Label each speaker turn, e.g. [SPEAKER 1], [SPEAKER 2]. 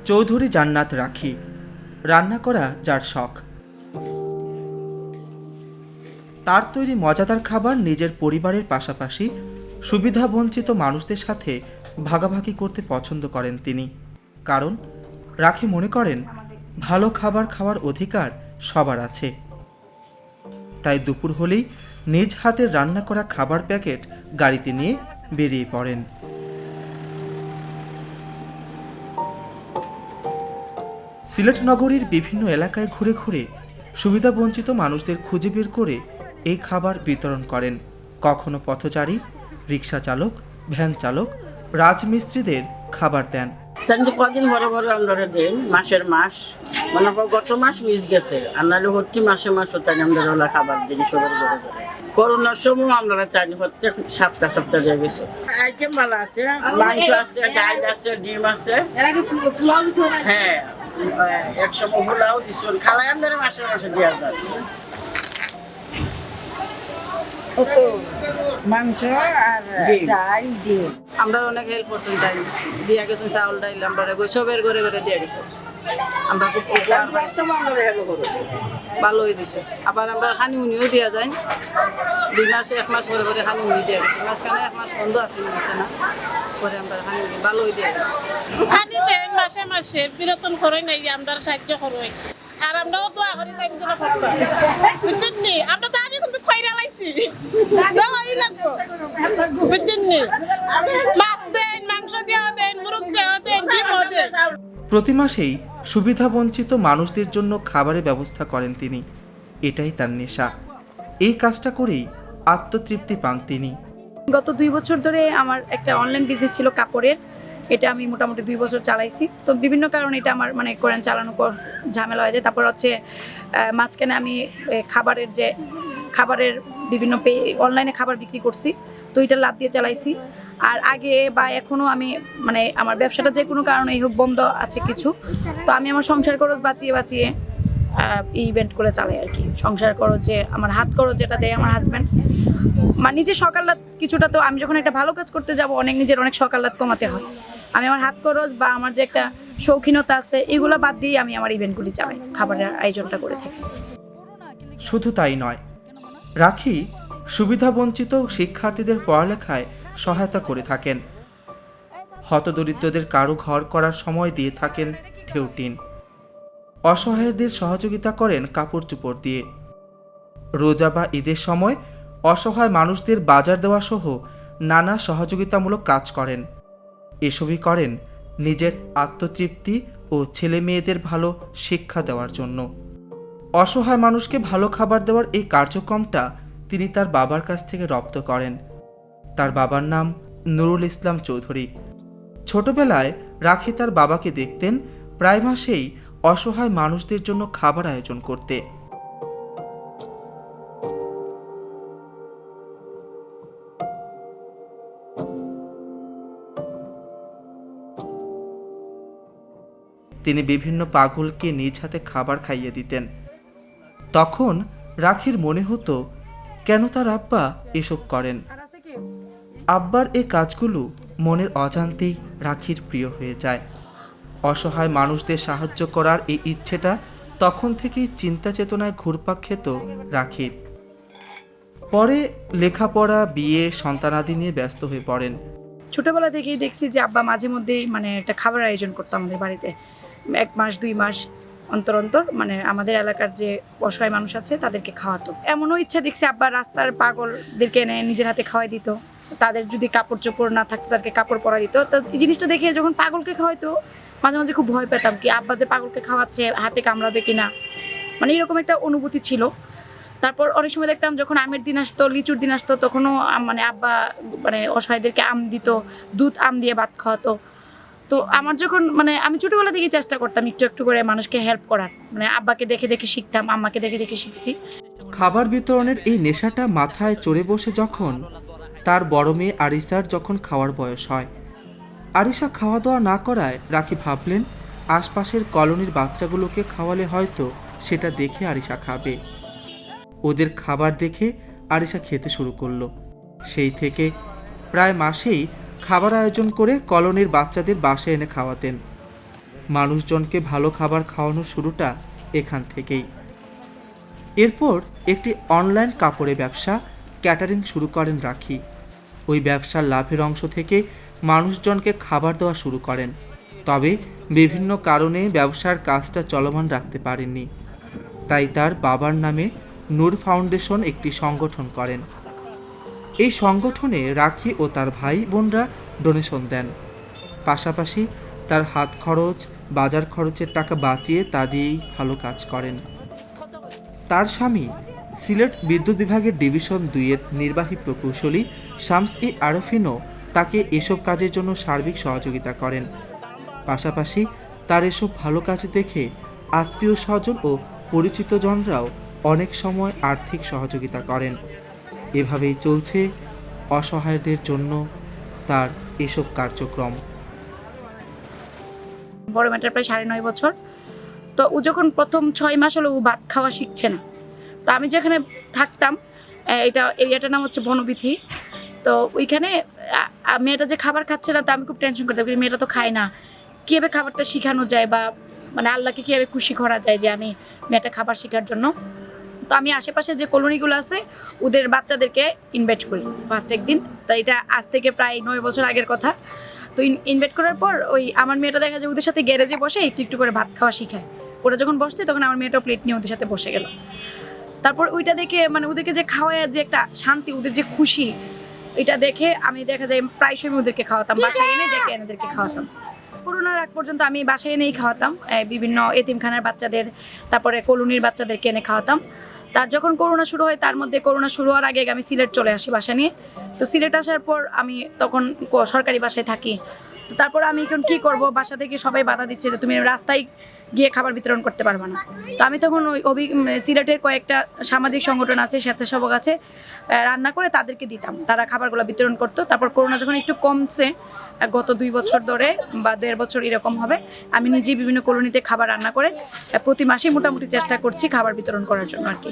[SPEAKER 1] চৌধুরী জান্নাত রাখি, রান্না করা যার শখ। তার তৈরি মজাদার খাবার নিজের পরিবারের পাশাপাশি সুবিধাবঞ্চিত মানুষদের সাথে ভাগাভাগি করতে পছন্দ করেন তিনি। কারণ রাখি মনে করেন ভালো খাবার খাওয়ার অধিকার সবার আছে। তাই দুপুর হলেই নিজ হাতের রান্না করা খাবার প্যাকেট গাড়িতে নিয়ে বেরিয়ে পড়েন। সিলেট নগরীর বিভিন্ন এলাকায় ঘুরে ঘুরে সুবিধাবঞ্চিত মানুষদের খুঁজে বের করে এই খাবার বিতরণ করেন। কখনো পথচারী, রিক্সা চালক, ভ্যান চালক, রাজমিস্ত্রিদের খাবার দেন।
[SPEAKER 2] কদিন বড় বড় আমরা দেন, মাসের মাস মনে করো গত মাস মিস গেছে, আর নাহলে হচ্ছে মাসে মাস তাই আমরা খাবার দিন সবার ঘরে ঘরে। করোনার সময় আমরা চাই প্রত্যেক সপ্তাহ দিয়ে গেছে। আইটেম ভালো আছে, মাংস আছে, ডাল আছে, ডিম আছে। হ্যাঁ, এক সময় পোলাও দিচ্ছেন, খালাই আমরা মাসে মাসে দেওয়া যায়।
[SPEAKER 3] মাংস আর ডাল ডিম
[SPEAKER 2] আমরা অনেক হেল্প করছেন, তাই দিয়া গেছেন চাউল ডাইল আমরা সবের ঘরে ঘরে দিয়ে গেছে। আমরা খুব ভালো হয়ে দিছে। আবার আমরা হানি উনিও দেওয়া যায়, 2 মাসে 1 মাস পরে পরে হানি উনি দেওয়া গেছে। মাঝখানে 1 মাস বন্ধ আছে না, পরে আমরা হানি উনি ভালো হয়ে দেওয়া গেছে।
[SPEAKER 4] হানি দেন মাসে মাসে, বিরতন করে নাই, আমরা সাহায্য করবো। আর আমরাও তো আবার বুঝছেন নি, আমরা তো আমি কিন্তু খয়রা লাইছি বুঝছেন নি, মাছ দেন, মাংস দেওয়া দেন, মুরগ দেওয়া দেন, ডিমও দেন।
[SPEAKER 1] প্রতি মাসেই সুবিধাবঞ্চিত মানুষদের জন্য খাবারের ব্যবস্থা করেন তিনি। এটাই তার নেশা। এই কাজটা করেই আত্মতৃপ্তি পান তিনি।
[SPEAKER 5] গত 2 বছর ধরে আমার একটা অনলাইন বিজনেস ছিল কাপড়ের, এটা আমি মোটামুটি 2 বছর চালাইছি। তো বিভিন্ন কারণে এটা আমার মানে করেন চালানো ঝামেলা হয়ে যায়। তারপর হচ্ছে মাঝখানে আমি খাবারের বিভিন্ন অনলাইনে খাবার বিক্রি করছি, তো এটা লাভ দিয়ে চালাইছি। আর আগে বা এখনও আমি মানে আমার ব্যবসাটা যে কোনো কারণেই হোক বন্ধ আছে কিছু, তো আমি আমার সংসার খরচ বাঁচিয়ে ইভেন্ট করে চালাই আর কি। সংসার খরচ যে আমার হাত খরচ যেটা দেয় আমার হাজব্যান্ড, মানে নিজে সকালরাত কিছুটা, তো আমি যখন একটা ভালো কাজ করতে যাব নিজের অনেক সকালরাত কমাতে হয়। আমি আমার হাত খরচ বা আমার যে একটা শৌখিনতা আছে এগুলো বাদ দিয়ে আমি আমার ইভেন্টগুলি চালাই, খাবারের আয়োজনটা করে থাকি।
[SPEAKER 1] শুধু তাই নয়, রাখি সুবিধাবঞ্চিত শিক্ষার্থীদের পড়ালেখায় সহায়তা করে থাকেন। হতদরিদ্রদের কারো ঘর করার সময় দিয়ে থাকেন ঢেউটিন। অসহায়দের সহযোগিতা করেন কাপড় চোপড় দিয়ে। রোজা বা ঈদের সময় অসহায় মানুষদের বাজার দেওয়া সহ নানা সহযোগিতামূলক কাজ করেন। এসবই করেন নিজের আত্মতৃপ্তি ও ছেলে মেয়েদের ভালো শিক্ষা দেওয়ার জন্য। অসহায় মানুষকে ভালো খাবার দেওয়ার এই কার্যক্রমটা তিনি তার বাবার কাছ থেকে রপ্ত করেন। তার বাবার নাম নুরুল ইসলাম চৌধুরী। ছোটবেলায় রাখি তার বাবাকে দেখতেন প্রায় মাসেই অসহায় মানুষদের জন্য খাবার আয়োজন করতে। তিনি বিভিন্ন পাগলকে নিজ হাতে খাবার খাইয়ে দিতেন। তখন রাখির মনে হতো কেন তার আব্বা এসব করেন। আব্বার এই কাজগুলো মনের অজান্তেই রাখির প্রিয় হয়ে যায়। অসহায় মানুষদের সাহায্য করার এই ইচ্ছেটা তখন থেকেই চিন্তা চেতনায় ঘুরপাক খেত রাখির। পরে লেখাপড়া, বিয়ে, সন্তানাদি নিয়ে ব্যস্ত হয়ে পড়েন।
[SPEAKER 5] ছোটবেলা থেকেই দেখছি যে আব্বা মাঝে মধ্যেই মানে একটা খাবার আয়োজন করতো আমাদের বাড়িতে, 1 মাস 2 মাস অন্তর অন্তর, মানে আমাদের এলাকার যে অসহায় মানুষ আছে তাদেরকে খাওয়াতো। এমনও ইচ্ছা দেখছি আব্বা রাস্তার পাগলদেরকে এনে নিজের হাতে খাওয়াই দিত। তাদের যদি কাপড় চোপড় না থাকতো তাদেরকে কাপড় পরা দিত। তো এই জিনিসটা দেখে যখন পাগলকে খাওয়াইতো মাঝে মাঝে খুব ভয় পেতাম, কি আব্বা যে পাগলকে খাওয়াচ্ছে হাতে কামড়াবে কিনা, মানে এরকম একটা অনুভূতি ছিল। তারপর অনেক সময় দেখতাম যখন আমের দিন আসতো, লিচুর দিন আসতো, তখনও মানে আব্বা মানে অসহায়দেরকে আম দিত, দুধ আম দিয়ে ভাত খাওয়াতো। তো আমার যখন মানে আমি ছোটবেলা থেকেই চেষ্টা করতাম একটু একটু করে মানুষকে হেল্প করার, মানে আব্বাকে দেখে দেখে শিখতাম, আম্মাকে দেখে দেখে শিখছি।
[SPEAKER 1] খাবার বিতরণের এই নেশাটা মাথায় চড়ে বসে যখন তার বড় মেয়ে আরিসার যখন খাওয়ার বয়স হয়, আরিসা খাওয়া দাওয়া না করায় রাখি ভাবলেন আশপাশের কলোনির বাচ্চাগুলোকে খাওয়ালে হয়তো সেটা দেখে আরিসা খাবে। ওদের খাবার দেখে আরিসা খেতে শুরু করলো। সেই থেকে প্রায় মাসেই খাবার আয়োজন করে কলোনির বাচ্চাদের বাসায় এনে খাওয়াতেন। মানুষজনকে ভালো খাবার খাওয়ানোর শুরুটা এখান থেকেই। এরপর একটি অনলাইন কাপড়ের ব্যবসা ক্যাটারিং শুরু করেন রাখি। ওই ব্যবসার লাভের অংশ থেকে মানুষজনকে খাবার দেওয়া শুরু করেন। তবে বিভিন্ন কারণে ব্যবসার কাজটা চলমান রাখতে পারেননি। তাই তার বাবার নামে নূর ফাউন্ডেশন একটি সংগঠন করেন। এই সংগঠনে রাখি ও তার ভাই বোনরা ডোনেশন দেন। পাশাপাশি তার হাত খরচ, বাজার খরচের টাকা বাঁচিয়ে তা দিয়েই ভালো কাজ করেন। তার স্বামী সিলেট বিদ্যুৎ বিভাগের ডিভিশন 2-এর নির্বাহী প্রকৌশলী শামস-ই আরফিনও তাকে এসব কাজের জন্য সার্বিক সহযোগিতা করেন। পাশাপাশি তার এসব ভালো কাজ দেখে আত্মীয় স্বজন ও পরিচিতজনরাও অনেক সময় আর্থিক সহযোগিতা করেন। এভাবেই চলছে অসহায়দের জন্য তার এসব কার্যক্রম।
[SPEAKER 5] বড় মেয়েটার প্রায় 9.5 বছর। তো ও যখন প্রথম 6 মাস হলো ও ভাত খাওয়া শিখছে না। তো আমি যেখানে থাকতাম এরিয়াটার নাম হচ্ছে বনবিথি। তো ওইখানে মেয়েটা যে খাবার খাচ্ছে না, তো আমি খুব টেনশন করতাম, মেয়েটা তো খায় না, কীভাবে খাবারটা শেখানো যায় বা মানে আল্লাহকে কীভাবে খুশি করা যায় যে আমি মেয়েটা খাবার শেখার জন্য। তো আমি আশেপাশে যে কলোনিগুলো আছে ওদের বাচ্চাদেরকে ইনভাইট করি ফার্স্ট একদিন। তো এটা আজ থেকে প্রায় 9 বছর আগের কথা। তো ইনভাইট করার পর ওই আমার মেয়েটা দেখা যায় ওদের সাথে গ্যারেজে বসে একটু একটু করে ভাত খাওয়া শিখায়। ওরা যখন বসছে তখন আমার মেয়েটাও প্লেট নিয়ে ওদের সাথে বসে গেল। তারপর ওইটা দেখে মানে ওদেরকে যে খাওয়ায় যে একটা শান্তি, ওদের যে খুশি, এটা দেখে আমি দেখা যায় প্রায় সময় ওদেরকে খাওয়াতাম, বাসায় এনে ডেকে এনাদেরকে খাওয়াতাম। করোনার আগ পর্যন্ত আমি বাসায় এনেই খাওয়াতাম বিভিন্ন এতিমখানার বাচ্চাদের, তারপরে কলোনির বাচ্চাদেরকে এনে খাওয়াতাম। তার যখন করোনা শুরু হয়, তার মধ্যে করোনা শুরু হওয়ার আগে আমি সিলেট চলে আসি বাসা নিয়ে। তো সিলেট আসার পর আমি তখন সরকারি বাসায় থাকি। তো তারপর আমি এখন কী করব, বাসা থেকে সবাই বাধা দিচ্ছে যে তুমি রাস্তায় গিয়ে খাবার বিতরণ করতে পারবে না। তো আমি তখন ওই সিলেটের কয়েকটা সামাজিক সংগঠন আছে, স্বেচ্ছাসেবক আছে, রান্না করে তাদেরকে দিতাম, তারা খাবারগুলো বিতরণ করতো। তারপর করোনা যখন একটু কমছে, গত 2 বছর ধরে বা 1.5 বছর এরকম হবে, আমি নিজেই বিভিন্ন কলোনিতে খাবার রান্না করে প্রতি মাসেই মোটামুটি চেষ্টা করছি খাবার বিতরণ করার জন্য আর কি।